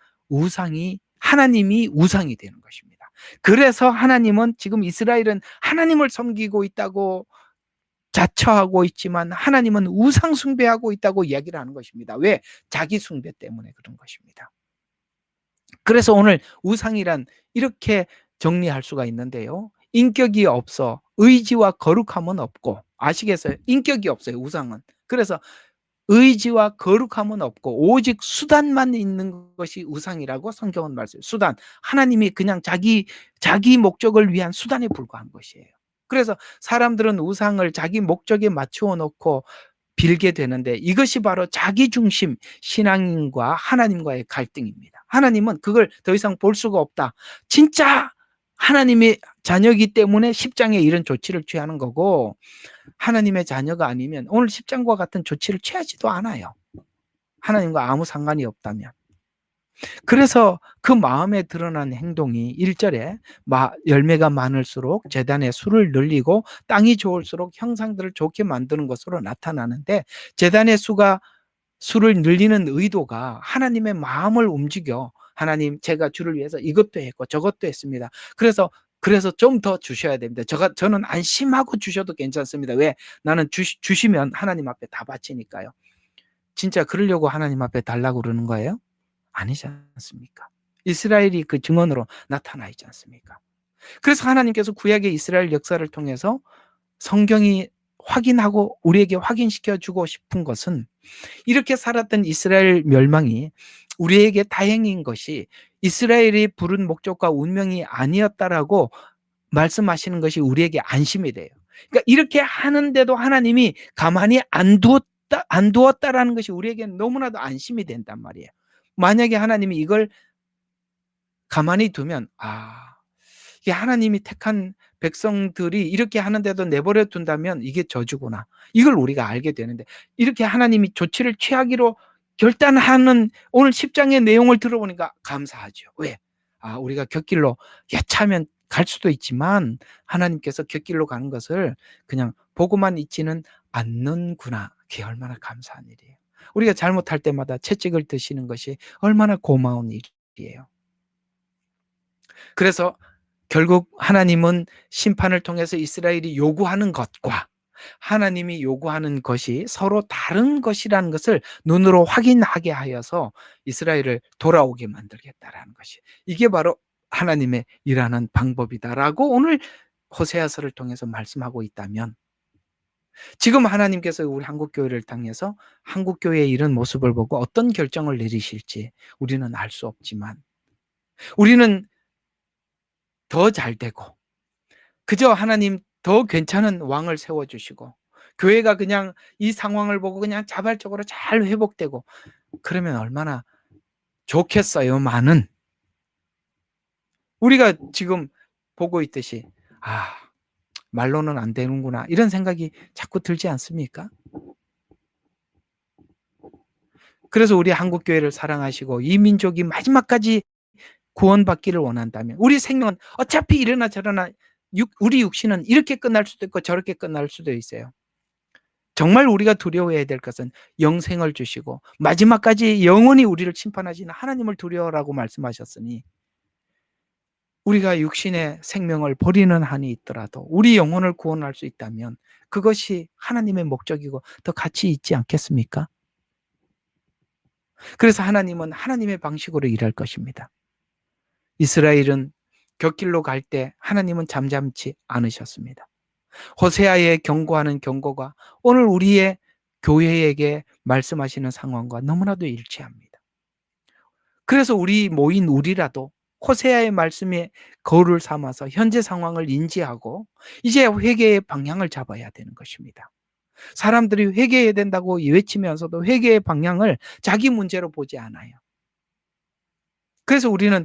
하나님이 우상이 되는 것입니다. 그래서 하나님은 지금 이스라엘은 하나님을 섬기고 있다고 자처하고 있지만 하나님은 우상 숭배하고 있다고 이야기를 하는 것입니다. 왜? 자기 숭배 때문에 그런 것입니다. 그래서 오늘 우상이란 이렇게 정리할 수가 있는데요. 인격이 없어 의지와 거룩함은 없고, 아시겠어요? 인격이 없어요, 우상은. 그래서 의지와 거룩함은 없고 오직 수단만 있는 것이 우상이라고 성경은 말씀해요. 수단. 하나님이 그냥 자기 목적을 위한 수단에 불과한 것이에요. 그래서 사람들은 우상을 자기 목적에 맞추어 놓고 빌게 되는데, 이것이 바로 자기 중심 신앙과 하나님과의 갈등입니다. 하나님은 그걸 더 이상 볼 수가 없다. 진짜 하나님의 자녀이기 때문에 10장에 이런 조치를 취하는 거고, 하나님의 자녀가 아니면 오늘 10장과 같은 조치를 취하지도 않아요. 하나님과 아무 상관이 없다면. 그래서 그 마음에 드러난 행동이 1절에 열매가 많을수록 제단의 수를 늘리고 땅이 좋을수록 형상들을 좋게 만드는 것으로 나타나는데, 제단의 수를 늘리는 의도가 하나님의 마음을 움직여, 하나님 제가 주를 위해서 이것도 했고 저것도 했습니다. 그래서 좀 더 주셔야 됩니다. 저는 안심하고 주셔도 괜찮습니다. 왜? 나는 주시면 하나님 앞에 다 바치니까요. 진짜 그러려고 하나님 앞에 달라고 그러는 거예요? 아니지 않습니까? 이스라엘이 그 증언으로 나타나 있지 않습니까? 그래서 하나님께서 구약의 이스라엘 역사를 통해서 성경이 확인하고 우리에게 확인시켜 주고 싶은 것은, 이렇게 살았던 이스라엘 멸망이 우리에게 다행인 것이 이스라엘이 부른 목적과 운명이 아니었다라고 말씀하시는 것이 우리에게 안심이 돼요. 그러니까 이렇게 하는데도 하나님이 가만히 안 두었다라는 것이 우리에게 너무나도 안심이 된단 말이에요. 만약에 하나님이 이걸 가만히 두면, 이게 하나님이 택한 백성들이 이렇게 하는데도 내버려 둔다면 이게 저주구나, 이걸 우리가 알게 되는데, 이렇게 하나님이 조치를 취하기로 결단하는 오늘 10장의 내용을 들어보니까 감사하죠. 왜? 우리가 곁길로 여차하면 갈 수도 있지만 하나님께서 곁길로 가는 것을 그냥 보고만 있지는 않는구나. 그게 얼마나 감사한 일이에요. 우리가 잘못할 때마다 채찍을 드시는 것이 얼마나 고마운 일이에요. 그래서 결국 하나님은 심판을 통해서 이스라엘이 요구하는 것과 하나님이 요구하는 것이 서로 다른 것이라는 것을 눈으로 확인하게 하여서 이스라엘을 돌아오게 만들겠다라는 것이, 이게 바로 하나님의 일하는 방법이다라고 오늘 호세아서를 통해서 말씀하고 있다면, 지금 하나님께서 우리 한국교회를 향해서 한국교회의 이런 모습을 보고 어떤 결정을 내리실지 우리는 알 수 없지만, 우리는 더 잘되고 그저 하나님 더 괜찮은 왕을 세워주시고 교회가 그냥 이 상황을 보고 그냥 자발적으로 잘 회복되고 그러면 얼마나 좋겠어요만은, 우리가 지금 보고 있듯이 말로는 안 되는구나 이런 생각이 자꾸 들지 않습니까? 그래서 우리 한국교회를 사랑하시고 이 민족이 마지막까지 구원받기를 원한다면, 우리 생명은 어차피 이러나 저러나 우리 육신은 이렇게 끝날 수도 있고 저렇게 끝날 수도 있어요. 정말 우리가 두려워해야 될 것은 영생을 주시고 마지막까지 영원히 우리를 심판하시는 하나님을 두려워라고 말씀하셨으니, 우리가 육신의 생명을 버리는 한이 있더라도 우리 영혼을 구원할 수 있다면 그것이 하나님의 목적이고 더 가치 있지 않겠습니까? 그래서 하나님은 하나님의 방식으로 일할 것입니다. 이스라엘은 곁길로 갈 때 하나님은 잠잠치 않으셨습니다. 호세아의 경고하는 경고가 오늘 우리의 교회에게 말씀하시는 상황과 너무나도 일치합니다. 그래서 모인 우리라도 호세아의 말씀에 거울을 삼아서 현재 상황을 인지하고 이제 회개의 방향을 잡아야 되는 것입니다. 사람들이 회개해야 된다고 외치면서도 회개의 방향을 자기 문제로 보지 않아요. 그래서 우리는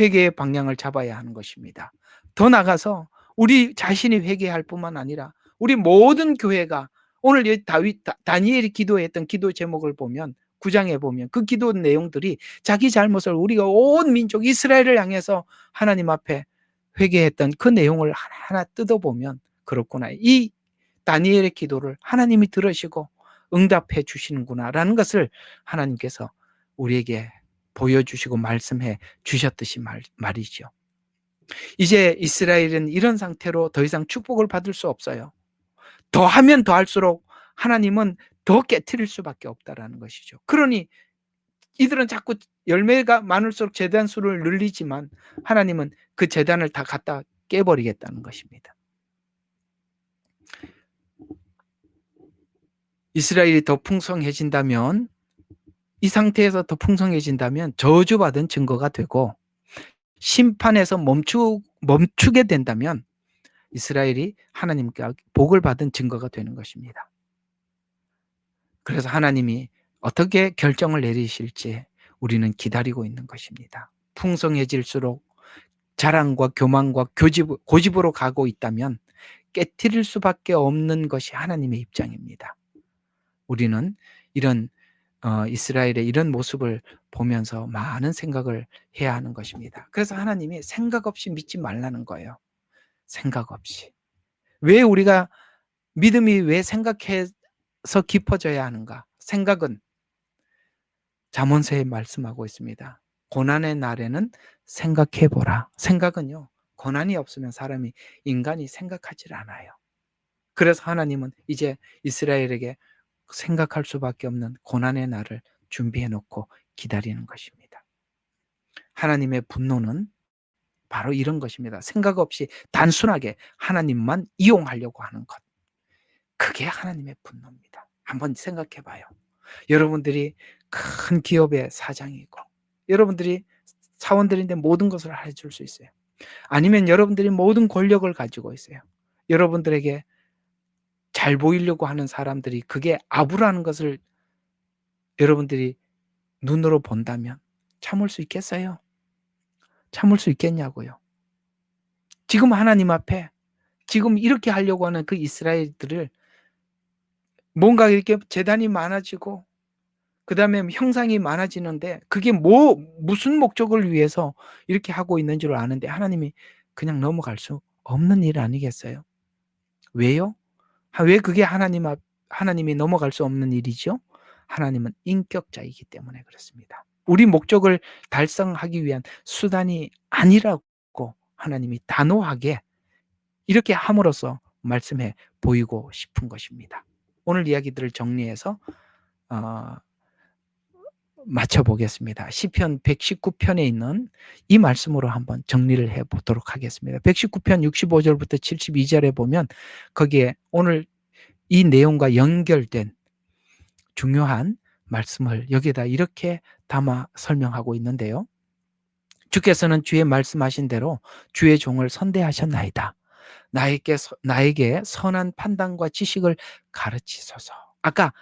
회개의 방향을 잡아야 하는 것입니다. 더 나아가서 우리 자신이 회개할 뿐만 아니라 우리 모든 교회가, 오늘 다니엘이 기도했던 기도 제목을 보면 9장에 보면 그 기도 내용들이 자기 잘못을, 우리가 온 민족 이스라엘을 향해서 하나님 앞에 회개했던 그 내용을 하나하나 뜯어보면 그렇구나, 이 다니엘의 기도를 하나님이 들으시고 응답해 주시는구나라는 것을 하나님께서 우리에게 보여주시고 말씀해 주셨듯이 말이죠. 이제 이스라엘은 이런 상태로 더 이상 축복을 받을 수 없어요. 더하면 더할수록 하나님은 더 깨트릴 수밖에 없다라는 것이죠. 그러니 이들은 자꾸 열매가 많을수록 제단 수를 늘리지만 하나님은 그 제단을 다 갖다 깨버리겠다는 것입니다. 이스라엘이 더 풍성해진다면, 이 상태에서 더 풍성해진다면 저주받은 증거가 되고, 심판에서 멈추게 된다면 이스라엘이 하나님께 복을 받은 증거가 되는 것입니다. 그래서 하나님이 어떻게 결정을 내리실지 우리는 기다리고 있는 것입니다. 풍성해질수록 자랑과 교만과 고집으로 가고 있다면 깨트릴 수밖에 없는 것이 하나님의 입장입니다. 우리는 이런 이스라엘의 이런 모습을 보면서 많은 생각을 해야 하는 것입니다. 그래서 하나님이 생각 없이 믿지 말라는 거예요. 생각 없이. 왜 우리가 믿음이 왜 생각해서 깊어져야 하는가? 생각은 잠언서에 말씀하고 있습니다. 고난의 날에는 생각해 보라. 생각은요, 고난이 없으면 인간이 생각하질 않아요. 그래서 하나님은 이제 이스라엘에게 생각할 수밖에 없는 고난의 날을 준비해 놓고 기다리는 것입니다. 하나님의 분노는 바로 이런 것입니다. 생각 없이 단순하게 하나님만 이용하려고 하는 것. 그게 하나님의 분노입니다. 한번 생각해 봐요. 여러분들이 큰 기업의 사장이고 여러분들이 사원들인데 모든 것을 해줄 수 있어요. 아니면 여러분들이 모든 권력을 가지고 있어요. 여러분들에게 잘 보이려고 하는 사람들이 그게 아부라는 것을 여러분들이 눈으로 본다면 참을 수 있겠어요? 참을 수 있겠냐고요. 지금 하나님 앞에 지금 이렇게 하려고 하는 그 이스라엘들을 뭔가 이렇게 재단이 많아지고 그다음에 형상이 많아지는데 그게 무슨 목적을 위해서 이렇게 하고 있는 줄 아는데 하나님이 그냥 넘어갈 수 없는 일 아니겠어요? 왜요? 왜 그게 하나님이 넘어갈 수 없는 일이죠? 하나님은 인격자이기 때문에 그렇습니다. 우리 목적을 달성하기 위한 수단이 아니라고 하나님이 단호하게 이렇게 함으로써 말씀해 보이고 싶은 것입니다. 오늘 이야기들을 정리해서 맞춰보겠습니다. 시편 119편에 있는 이 말씀으로 한번 정리를 해보도록 하겠습니다. 119편 65절부터 72절에 보면 거기에 오늘 이 내용과 연결된 중요한 말씀을 여기에다 이렇게 담아 설명하고 있는데요. 주께서는 주의 말씀하신 대로 주의 종을 선대하셨나이다. 나에게 선한 판단과 지식을 가르치소서. 아까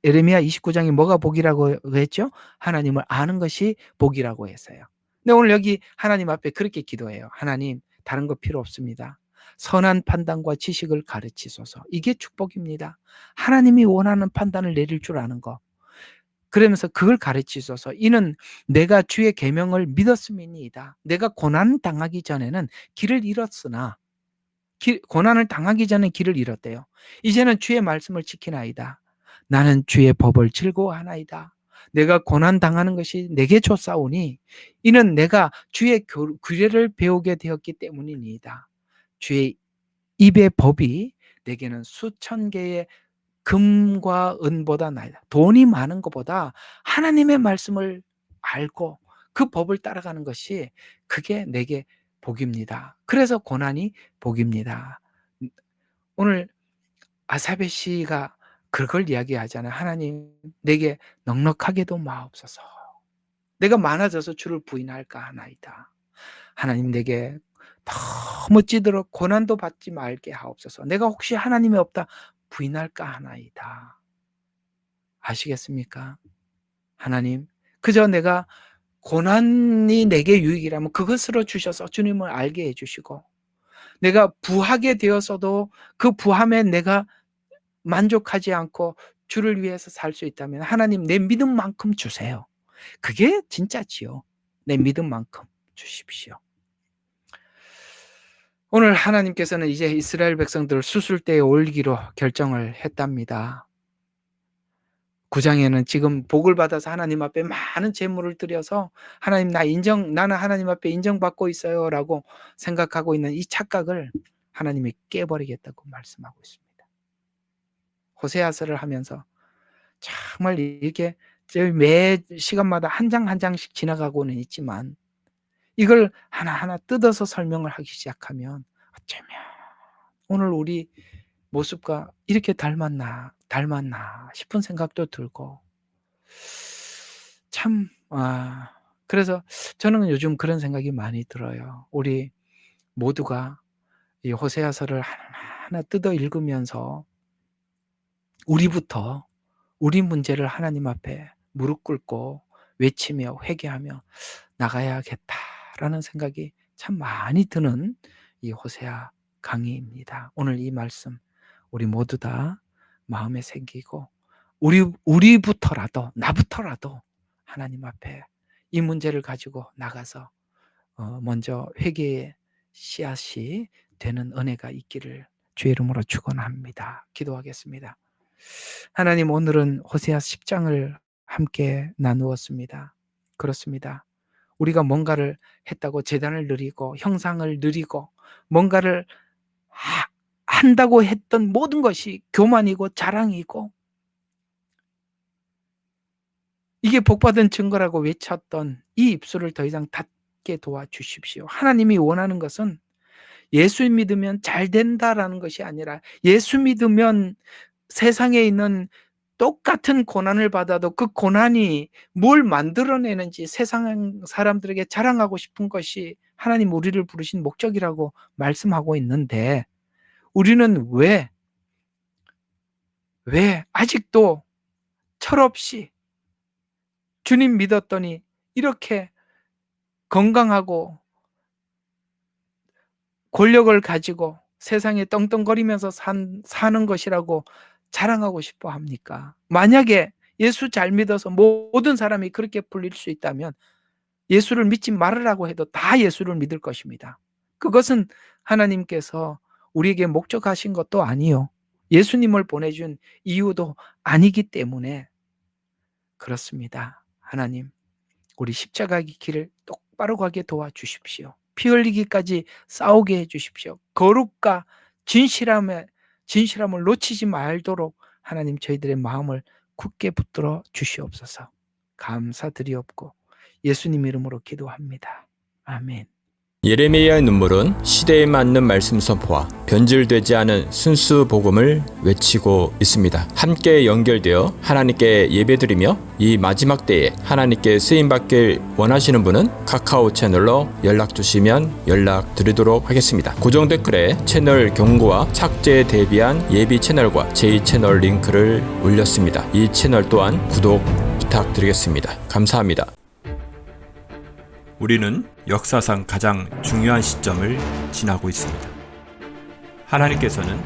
에레미야 29장이 뭐가 복이라고 했죠? 하나님을 아는 것이 복이라고 했어요. 근데 오늘 여기 하나님 앞에 그렇게 기도해요. 하나님, 다른 거 필요 없습니다. 선한 판단과 지식을 가르치소서. 이게 축복입니다. 하나님이 원하는 판단을 내릴 줄 아는 거. 그러면서 그걸 가르치소서. 이는 내가 주의 계명을 믿었음이니이다. 내가 고난 당하기 전에는 길을 잃었으나 고난을 당하기 전에 길을 잃었대요. 이제는 주의 말씀을 지키나이다. 나는 주의 법을 즐거워하나이다. 내가 고난 당하는 것이 내게 좋사오니 이는 내가 주의 규례를 배우게 되었기 때문이니이다. 주의 입의 법이 내게는 수천 개의 금과 은보다 나이다. 돈이 많은 것보다 하나님의 말씀을 알고 그 법을 따라가는 것이 그게 내게 복입니다. 그래서 고난이 복입니다. 오늘 아사베 씨가 그걸 이야기하잖아요. 하나님, 내게 넉넉하게도 마옵소서. 내가 많아져서 주를 부인할까 하나이다. 하나님, 내게 너무 찌들어 고난도 받지 말게 하옵소서. 내가 혹시 하나님이 없다 부인할까 하나이다. 아시겠습니까? 하나님, 그저 내가 고난이 내게 유익이라면 그것으로 주셔서 주님을 알게 해주시고 내가 부하게 되어서도 그 부함에 내가 만족하지 않고 주를 위해서 살 수 있다면 하나님 내 믿음만큼 주세요. 그게 진짜지요. 내 믿음만큼 주십시오. 오늘 하나님께서는 이제 이스라엘 백성들을 수술대에 올리기로 결정을 했답니다. 9장에는 지금 복을 받아서 하나님 앞에 많은 재물을 드려서 하나님 나는 하나님 앞에 인정받고 있어요라고 생각하고 있는 이 착각을 하나님이 깨버리겠다고 말씀하고 있습니다. 호세아서를 하면서 정말 이렇게 매 시간마다 한 장 한 장씩 지나가고는 있지만 이걸 하나하나 뜯어서 설명을 하기 시작하면 어쩌면 오늘 우리 모습과 이렇게 닮았나 싶은 생각도 들고 참 그래서 저는 요즘 그런 생각이 많이 들어요. 우리 모두가 이 호세아서를 하나하나 뜯어 읽으면서 우리부터 우리 문제를 하나님 앞에 무릎 꿇고 외치며 회개하며 나가야겠다라는 생각이 참 많이 드는 이 호세아 강의입니다. 오늘 이 말씀 우리 모두 다 마음에 새기고 우리부터라도 나부터라도 하나님 앞에 이 문제를 가지고 나가서 먼저 회개의 씨앗이 되는 은혜가 있기를 주의 이름으로 축원합니다. 기도하겠습니다. 하나님, 오늘은 호세아 10장을 함께 나누었습니다. 그렇습니다. 우리가 뭔가를 했다고 제단을 누리고 형상을 누리고 뭔가를 한다고 했던 모든 것이 교만이고 자랑이고 이게 복받은 증거라고 외쳤던 이 입술을 더 이상 닫게 도와주십시오. 하나님이 원하는 것은 예수 믿으면 잘 된다라는 것이 아니라 예수 믿으면 세상에 있는 똑같은 고난을 받아도 그 고난이 뭘 만들어내는지 세상 사람들에게 자랑하고 싶은 것이 하나님 우리를 부르신 목적이라고 말씀하고 있는데 우리는 왜 아직도 철없이 주님 믿었더니 이렇게 건강하고 권력을 가지고 세상에 떵떵거리면서 사는 것이라고 자랑하고 싶어 합니까? 만약에 예수 잘 믿어서 모든 사람이 그렇게 불릴 수 있다면 예수를 믿지 말으라고 해도 다 예수를 믿을 것입니다. 그것은 하나님께서 우리에게 목적하신 것도 아니요. 예수님을 보내준 이유도 아니기 때문에 그렇습니다. 하나님, 우리 십자가의 길을 똑바로 가게 도와주십시오. 피 흘리기까지 싸우게 해주십시오. 거룩과 진실함을 놓치지 말도록 하나님 저희들의 마음을 굳게 붙들어 주시옵소서. 감사드리옵고 예수님 이름으로 기도합니다. 아멘. 예레미야의 눈물은 시대에 맞는 말씀 선포와 변질되지 않은 순수 복음을 외치고 있습니다. 함께 연결되어 하나님께 예배드리며 이 마지막 때에 하나님께 쓰임받길 원하시는 분은 카카오 채널로 연락 주시면 연락드리도록 하겠습니다. 고정 댓글에 채널 경고와 착제에 대비한 예비 채널과 제2채널 링크를 올렸습니다. 이 채널 또한 구독 부탁드리겠습니다. 감사합니다. 우리는 역사상 가장 중요한 시점을 지나고 있습니다. 하나님께서는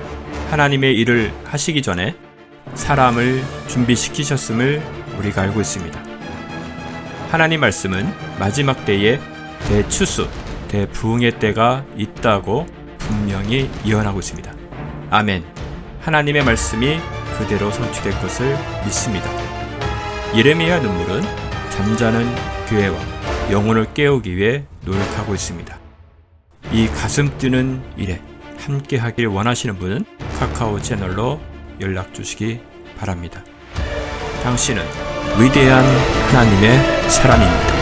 하나님의 일을 하시기 전에 사람을 준비시키셨음을 우리가 알고 있습니다. 하나님 말씀은 마지막 때에 대추수, 대부흥의 때가 있다고 분명히 예언하고 있습니다. 아멘. 하나님의 말씀이 그대로 성취될 것을 믿습니다. 예레미야 눈물은 잠자는 교회와 영혼을 깨우기 위해 노력하고 있습니다. 이 가슴 뛰는 일에 함께 하길 원하시는 분은 카카오 채널로 연락 주시기 바랍니다. 당신은 위대한 하나님의 사람입니다.